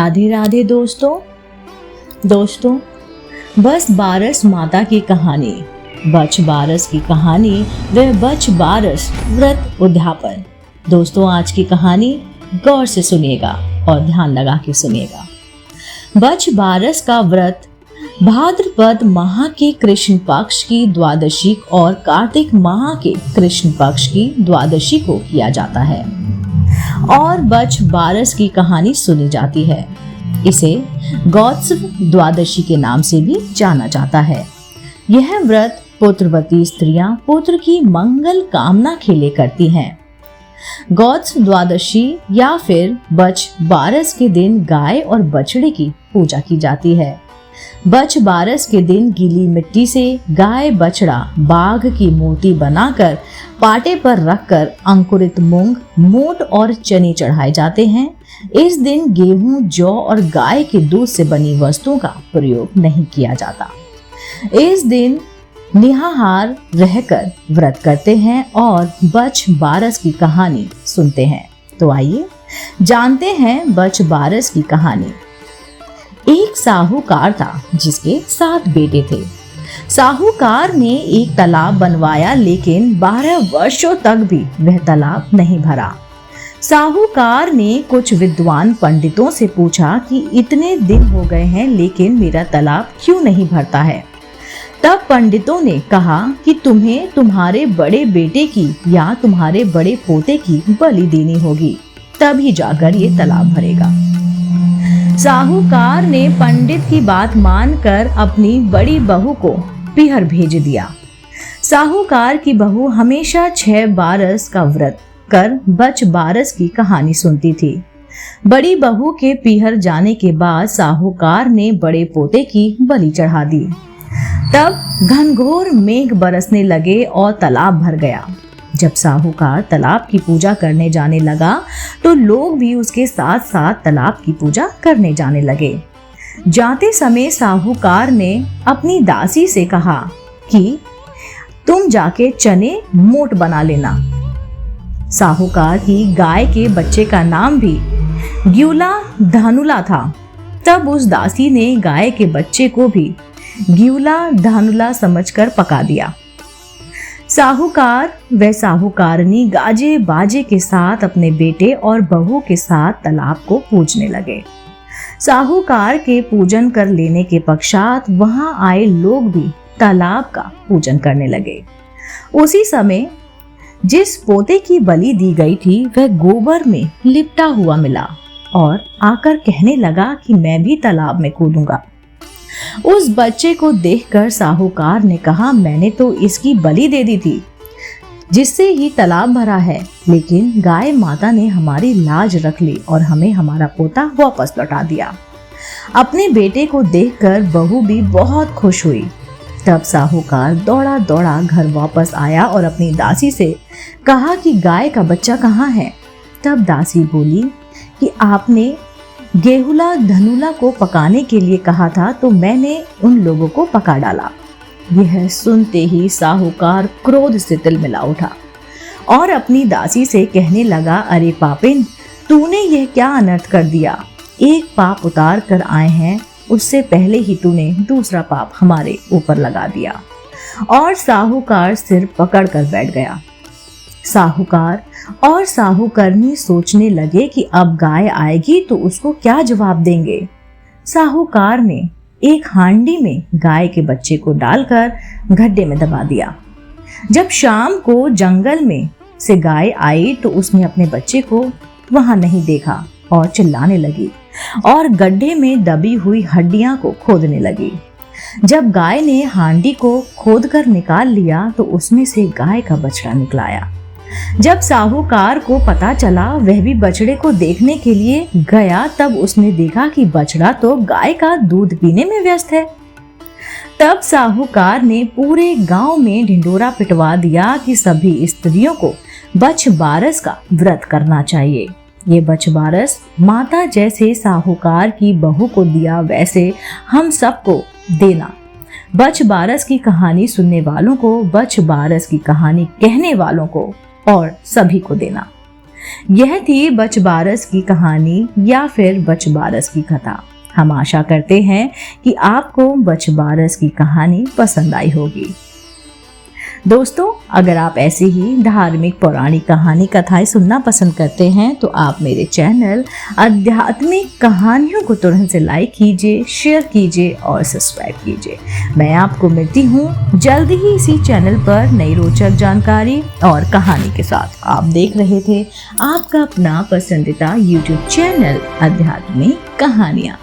राधे राधे दोस्तों। बच बारस माता की कहानी, बच बारस की कहानी व बच बारस व्रत उद्यापन। दोस्तों, आज की कहानी गौर से सुनिएगा और ध्यान लगा के सुनिएगा। बच बारस का व्रत भाद्रपद माह के कृष्ण पक्ष की द्वादशी और कार्तिक माह के कृष्ण पक्ष की द्वादशी को किया जाता है और बच बारस की कहानी सुनी जाती है। इसे गौत्सव द्वादशी के नाम से भी जाना जाता है। यह व्रत पुत्रवती स्त्रियां पुत्र की मंगल कामना के लिए करती हैं। गौत्सव द्वादशी या फिर बच बारस के दिन गाय और बछड़े की पूजा की जाती है। बच बारस के दिन गीली मिट्टी से गाय, बछड़ा, बाघ की मूर्ति बनाकर पाटे पर रखकर अंकुरित मूंग, मोट और चने चढ़ाए जाते हैं। इस दिन गेहूं, जौ और गाय के दूध से बनी वस्तुओं का प्रयोग नहीं किया जाता। इस दिन निराहार रहकर व्रत करते हैं और बच बारस की कहानी सुनते हैं। तो आइए जानते हैं बच बारस की कहानी। एक साहूकार था जिसके 7 बेटे थे। साहूकार ने एक तालाब बनवाया, लेकिन 12 वर्षों तक भी वह तालाब नहीं भरा। साहूकार ने कुछ विद्वान पंडितों से पूछा कि इतने दिन हो गए हैं लेकिन मेरा तालाब क्यों नहीं भरता है। तब पंडितों ने कहा कि तुम्हें तुम्हारे बड़े बेटे की या तुम्हारे बड़े पोते की बलि देनी होगी, तभी जाकर ये तालाब भरेगा। साहूकार ने पंडित की बात मानकर अपनी बड़ी बहू को पीहर भेज दिया। साहूकार की बहू हमेशा 6 बारस का व्रत कर बच बारस की कहानी सुनती थी। बड़ी बहू के पीहर जाने के बाद साहूकार ने बड़े पोते की बलि चढ़ा दी। तब घनघोर मेघ बरसने लगे और तालाब भर गया। जब साहूकार तालाब की पूजा करने जाने लगा तो लोग भी उसके साथ साथ तालाब की पूजा करने जाने लगे। जाते समय साहूकार ने अपनी दासी से कहा कि तुम जाके चने मोट बना लेना। साहूकार की गाय के बच्चे का नाम भी ग्यूला धानुला था। तब उस दासी ने गाय के बच्चे को भी ग्यूला धानुला समझकर पका दिया। साहूकार व साहूकारनी गाजे बाजे के साथ अपने बेटे और बहू के साथ तालाब को पूजने लगे। साहूकार के पूजन कर लेने के पश्चात वहां आए लोग भी तालाब का पूजन करने लगे। उसी समय जिस पोते की बलि दी गई थी वह गोबर में लिपटा हुआ मिला और आकर कहने लगा कि मैं भी तालाब में कूदूंगा। उस बच्चे को देखकर साहूकार ने कहा, मैंने तो इसकी बलि दे दी थी जिससे ही तालाब भरा है, लेकिन गाय माता ने हमारी लाज रख ली और हमें हमारा पोता वापस लौटा दिया। अपने बेटे को देखकर बहू भी बहुत खुश हुई। तब साहूकार दौड़ा दौड़ा घर वापस आया और अपनी दासी से कहा कि गाय का बच्चा कहाँ है। तब दासी बोली कि आपने गेहुला धनुला को पकाने के लिए कहा था तो मैंने उन लोगों को पका डाला। यह सुनते ही साहूकार क्रोध से तिलमिला उठा और अपनी दासी से कहने लगा, अरे पापिन, तूने यह क्या अनर्थ कर दिया। एक पाप उतार कर आए हैं, उससे पहले ही तूने दूसरा पाप हमारे ऊपर लगा दिया। और साहूकार सिर पकड़ कर बैठ गया। साहूकार और साहूकरनी सोचने लगे कि अब गाय आएगी तो उसको क्या जवाब देंगे। साहूकार ने एक हांडी में गाय के बच्चे को डालकर गड्ढे में दबा दिया। जब शाम को जंगल में से गाय आई तो उसने अपने बच्चे को वहां नहीं देखा और चिल्लाने लगी और गड्ढे में दबी हुई हड्डियां को खोदने लगी। जब गाय ने हांडी को खोदकर निकाल लिया तो उसमें से गाय का बछड़ा निकलाया। जब साहूकार को पता चला, वह भी बछड़े को देखने के लिए गया। तब उसने देखा कि बछड़ा तो गाय का दूध पीने में व्यस्त है। तब साहूकार ने पूरे गांव में ढिंढोरा पिटवा दिया कि सभी स्त्रियों को बच बारस का व्रत करना चाहिए। ये बच बारस माता जैसे साहूकार की बहू को दिया वैसे हम सबको देना। बच बारस की कहानी सुनने वालों को, बच बारस की कहानी कहने वालों को और सभी को देना। यह थी बचबारस की कहानी या फिर बचबारस की कथा। हम आशा करते हैं कि आपको बचबारस की कहानी पसंद आई होगी। दोस्तों, अगर आप ऐसी ही धार्मिक पौराणिक कहानी कथाएं सुनना पसंद करते हैं तो आप मेरे चैनल आध्यात्मिक कहानियों को तुरंत से लाइक कीजिए, शेयर कीजिए और सब्सक्राइब कीजिए। मैं आपको मिलती हूँ जल्दी ही इसी चैनल पर नई रोचक जानकारी और कहानी के साथ। आप देख रहे थे आपका अपना पसंदीदा YouTube चैनल आध्यात्मिक कहानियाँ।